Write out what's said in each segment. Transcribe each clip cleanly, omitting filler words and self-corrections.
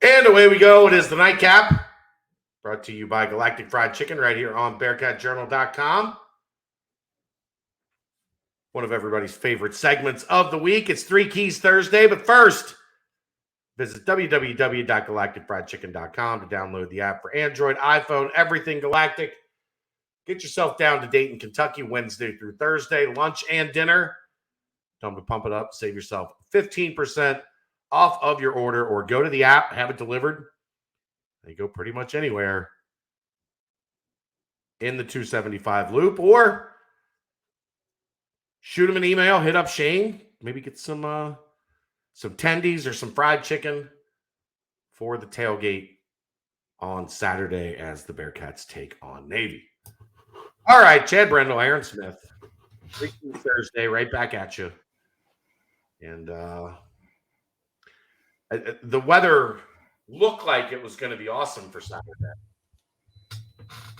And away we go. It is the Nightcap, brought to you by Galactic Fried Chicken right here on BearcatJournal.com. One of everybody's favorite segments of the week. It's Three Keys Thursday, but first, visit www.galacticfriedchicken.com to download the app for Android, iPhone, everything Galactic. Get yourself down to Dayton, Kentucky, Wednesday through Thursday, lunch and dinner. Time to pump it up, save yourself 15% off of your order, or go to the app, have it delivered. They go pretty much anywhere in the 275 loop, or shoot them an email, hit up Shane, maybe get some tendies or some fried chicken for the tailgate on Saturday as the Bearcats take on Navy. All right, Chad Brendel, Aaron Smith, Freaking Thursday, right back at you. And the weather looked like it was going to be awesome for Saturday.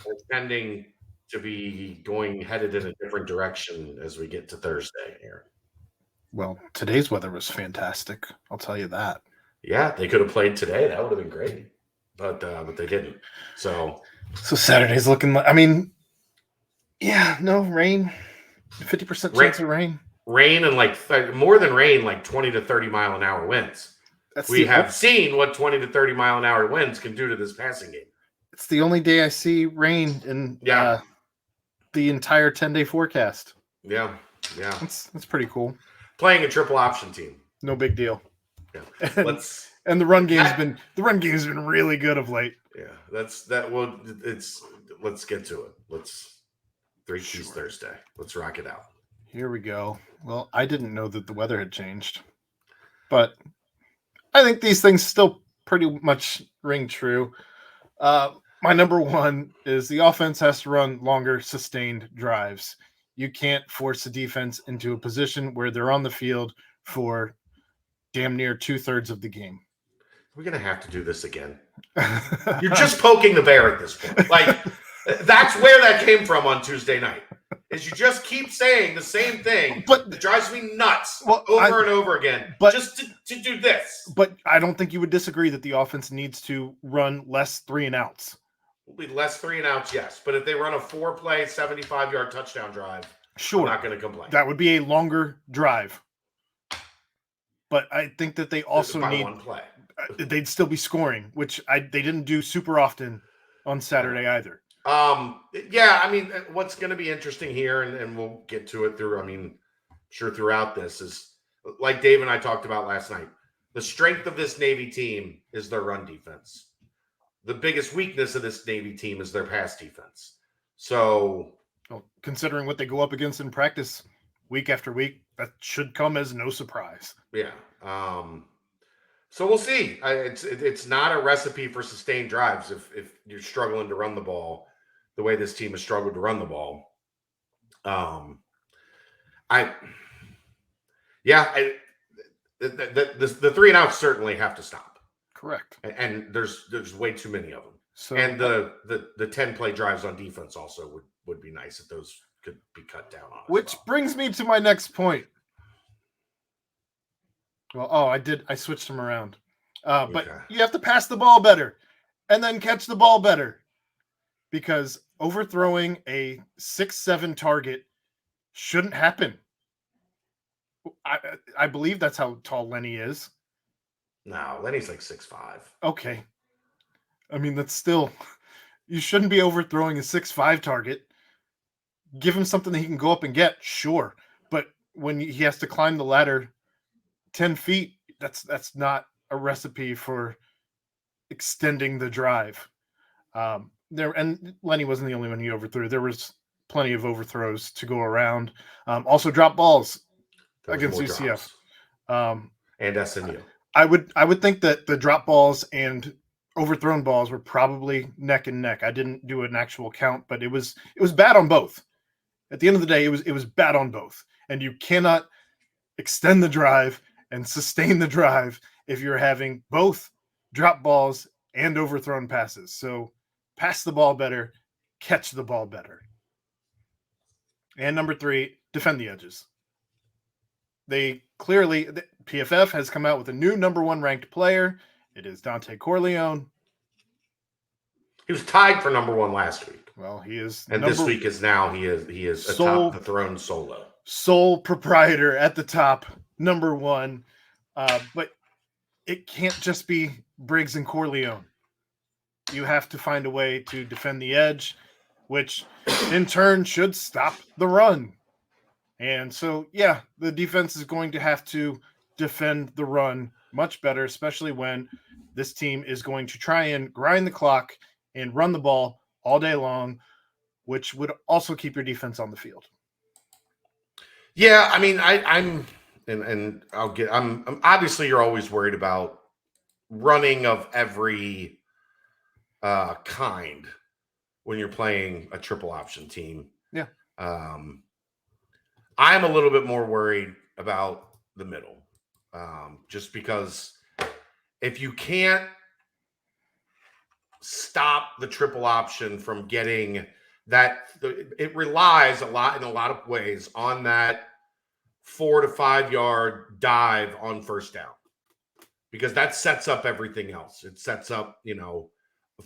It's tending to be headed in a different direction as we get to Thursday, Aaron. Well, today's weather was fantastic. I'll tell you that. Yeah, they could have played today. That would have been great, but they didn't. So Saturday's looking like. No rain. 50% chance of rain. Rain and more than rain, like 20 to 30 mile an hour winds. We have seen what 20 to 30 mile an hour winds can do to this passing game. It's the only day I see rain in the entire 10-day forecast. Yeah. That's pretty cool. Playing a triple option team. No big deal. Yeah. And the run game's been really good of late. Yeah. Let's get to it. Three Keys Thursday. Let's rock it out. Here we go. Well, I didn't know that the weather had changed, but I think these things still pretty much ring true. My number one is the offense has to run longer, sustained drives. You can't force the defense into a position where they're on the field for damn near 2/3 of the game. We're going to have to do this again. You're just poking the bear at this point. That's where that came from on Tuesday night. Is you just keep saying the same thing, but it drives me nuts over and over again. But just to do this. But I don't think you would disagree that the offense needs to run less 3-and-outs. Less 3-and-outs, yes. But if they run a 4-play, 75-yard touchdown drive, I'm not going to complain. That would be a longer drive. But I think that they also need one play. They'd still be scoring, which they didn't do super often on Saturday either. What's going to be interesting here, and we'll get to it throughout this, is like Dave and I talked about last night. The strength of this Navy team is their run defense. The biggest weakness of this Navy team is their pass defense. So, considering what they go up against in practice week after week, that should come as no surprise. Yeah. So we'll see. It's not a recipe for sustained drives if you're struggling to run the ball the way this team has struggled to run the ball. The 3-and-outs certainly have to stop. Correct. And there's way too many of them. And the 10-play drives on defense also would be nice if those could be cut down on. Which brings me to my next point. Well, I switched them around. But you have to pass the ball better and then catch the ball better, because overthrowing a 6'7" target shouldn't happen. I believe that's how tall Lenny is. No, Lenny's like 6'5". Okay. That's still, you shouldn't be overthrowing a 6'5" target. Give him something that he can go up and get, sure. But when he has to climb the ladder 10 feet, that's not a recipe for extending the drive. And Lenny wasn't the only one he overthrew. There was plenty of overthrows to go around. Also drop balls against UCF. And SMU. I would think that the drop balls and overthrown balls were probably neck and neck. I didn't do an actual count, but it was bad on both. At the end of the day, it was bad on both. And you cannot extend the drive and sustain the drive if you're having both drop balls and overthrown passes. So pass the ball better, catch the ball better. And number 3, defend the edges. They clearly, PFF has come out with a new number 1 ranked player, It is Dante Corleone. He was tied for number one last week. Well, he is, and this week is now he is atop the throne solo. Sole proprietor at the top, number one. But it can't just be Briggs and Corleone. You have to find a way to defend the edge, which in turn should stop the run. And so, yeah, the defense is going to have to defend the run much better, especially when this team is going to try and grind the clock and run the ball all day long, which would also keep your defense on the field. Yeah, I mean, I'm obviously you're always worried about running of every kind when you're playing a triple option team. Yeah. I'm a little bit more worried about the middle, just because if you can't stop the triple option from getting that, it relies a lot in a lot of ways on that 4 to 5 yard dive on first down, because that sets up everything else. It sets up,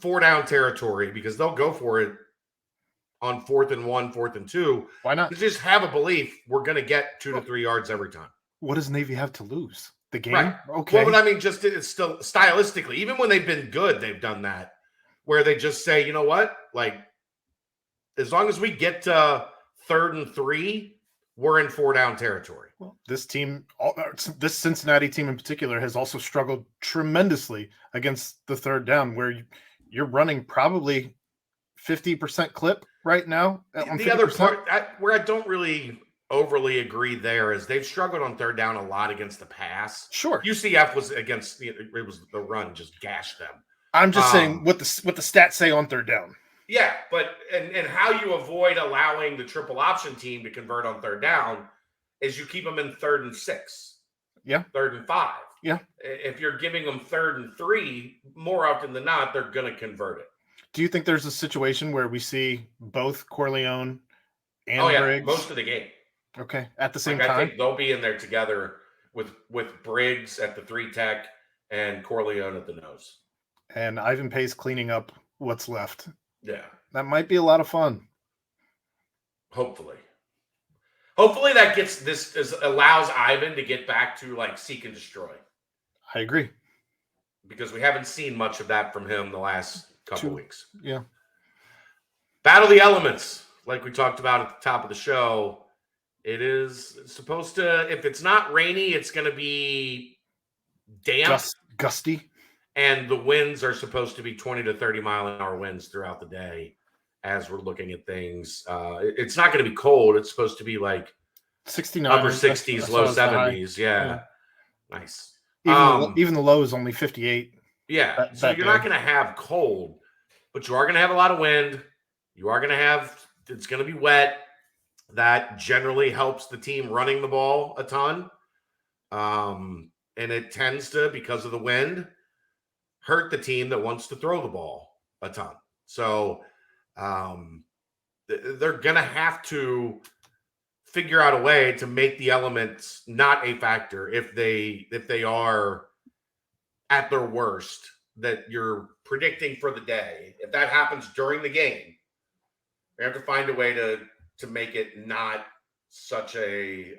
4 down territory, because they'll go for it on 4th and 1, 4th and 2. Why not? Just have a belief we're going to get 2 to 3 yards every time. What does Navy have to lose? The game? Right. Okay. Well, but I mean, just it's still stylistically, even when they've been good, they've done that, where they just say, you know what? Like, as long as we get to 3rd and 3, we're in 4 down territory. Well, this Cincinnati team in particular has also struggled tremendously against the 3rd down, where you're running probably 50% clip right now. The other part where I don't really overly agree there is they've struggled on 3rd down a lot against the pass. Sure. UCF was against, it was the run just gashed them. I'm just saying what the stats say on 3rd down. Yeah, but and how you avoid allowing the triple option team to convert on 3rd down is you keep them in 3rd and 6. Yeah. 3rd and 5. Yeah. If you're giving them 3rd and 3, more often than not, they're going to convert it. Do you think there's a situation where we see both Corleone and Briggs? Most of the game. Okay, at the same time. I think they'll be in there together with Briggs at the 3 tech and Corleone at the nose. And Ivan Pace cleaning up what's left. Yeah. That might be a lot of fun. Hopefully that allows Ivan to get back to like seek and destroy. I agree. Because we haven't seen much of that from him the last couple weeks. Yeah. Battle the elements, like we talked about at the top of the show. It is supposed to, if it's not rainy, it's going to be damp. Gusty. And the winds are supposed to be 20 to 30 mile an hour winds throughout the day as we're looking at things. It's not going to be cold. It's supposed to be like 69, upper 60s, low 70s. Yeah. Nice. Even the low is only 58. Yeah. So you're not going to have cold, but you are going to have a lot of wind. You are going to have, it's going to be wet. That generally helps the team running the ball a ton. And it tends to, because of the wind, hurt the team that wants to throw the ball a ton. So they're going to have to figure out a way to make the elements not a factor if they are at their worst that you're predicting for the day. If that happens during the game, you have to find a way to make it not such a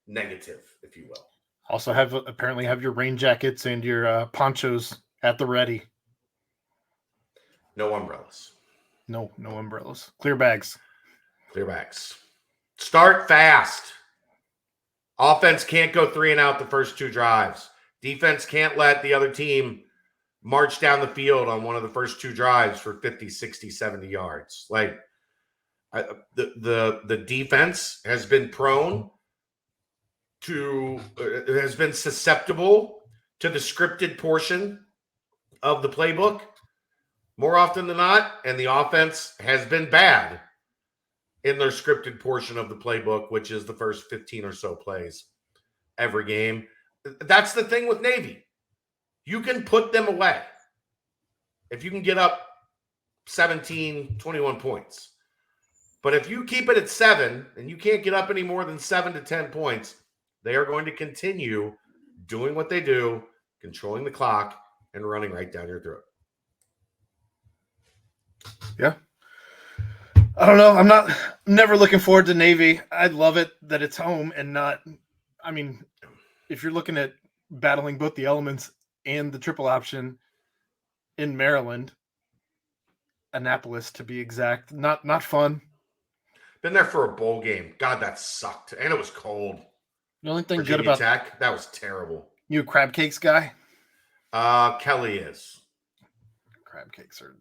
negative, if you will. Also apparently have your rain jackets and your ponchos at the ready. No umbrellas. No umbrellas. Clear bags. Clear bags. Start fast. Offense can't go 3 and out the first 2 drives. Defense can't let the other team march down the field on one of the first 2 drives for 50, 60, 70 yards. Like the defense has been has been susceptible to the scripted portion of the playbook more often than not, and the offense has been bad in their scripted portion of the playbook, which is the first 15 or so plays every game. That's the thing with Navy. You can put them away if you can get up 17, 21 points. But if you keep it at 7 and you can't get up any more than 7 to 10 points, they are going to continue doing what they do, controlling the clock, and running right down your throat. Yeah. I don't know. I'm never looking forward to Navy. I love it that it's home and not, I mean, if you're looking at battling both the elements and the triple option in Maryland, Annapolis to be exact, not fun. Been there for a bowl game. God, that sucked. And it was cold. The only thing Virginia good about Tech, that was terrible. You a crab cakes guy? Kelly is. Crab cakes are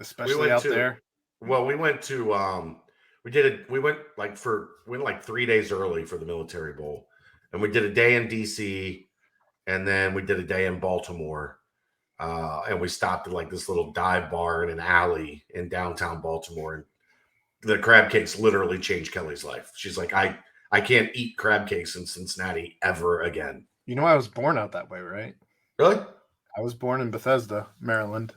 especially out there. Well, we went to we went like 3 days early for the Military Bowl. And we did a day in DC, and then we did a day in Baltimore. And we stopped at like this little dive bar in an alley in downtown Baltimore. And the crab cakes literally changed Kelly's life. She's like, I can't eat crab cakes in Cincinnati ever again. You know, I was born out that way, right? Really? I was born in Bethesda, Maryland.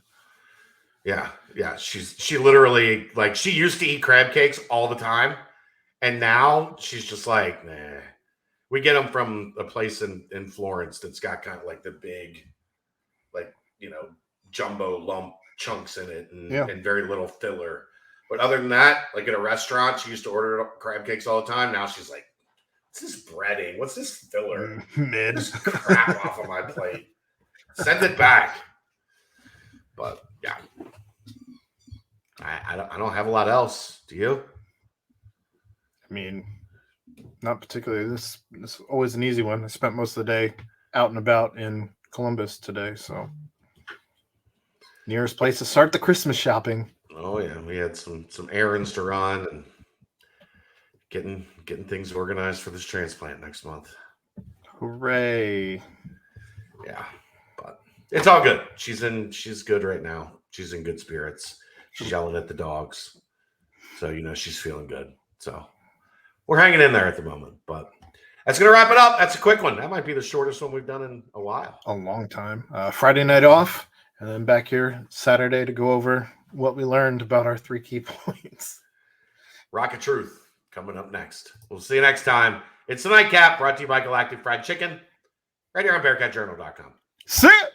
Yeah. She literally, like, she used to eat crab cakes all the time, and now she's just like, nah. We get them from a place in Florence that's got kind of like the big, like, jumbo lump chunks in it and very little filler. But other than that, like at a restaurant, she used to order crab cakes all the time. Now she's like, what's this breading? What's this filler? Mid. This crap off of my plate. Send it back. But yeah, I don't have a lot else. Do you? I mean, not particularly. This is always an easy one. I spent most of the day out and about in Columbus today, so nearest place to start the Christmas shopping. Oh yeah, we had some errands to run and getting things organized for this transplant next month. Hooray! Yeah, but it's all good. She's good right now. She's in good spirits. She's yelling at the dogs, so she's feeling good. So we're hanging in there at the moment. But that's gonna wrap it up. That's a quick one. That might be the shortest one we've done in a while. A long time. Friday night off, and then back here Saturday to go over what we learned about our 3 key points. Rocket Truth coming up next. We'll see you next time. It's the Nightcap, brought to you by Galactic Fried Chicken, right here on BearcatJournal.com. See ya!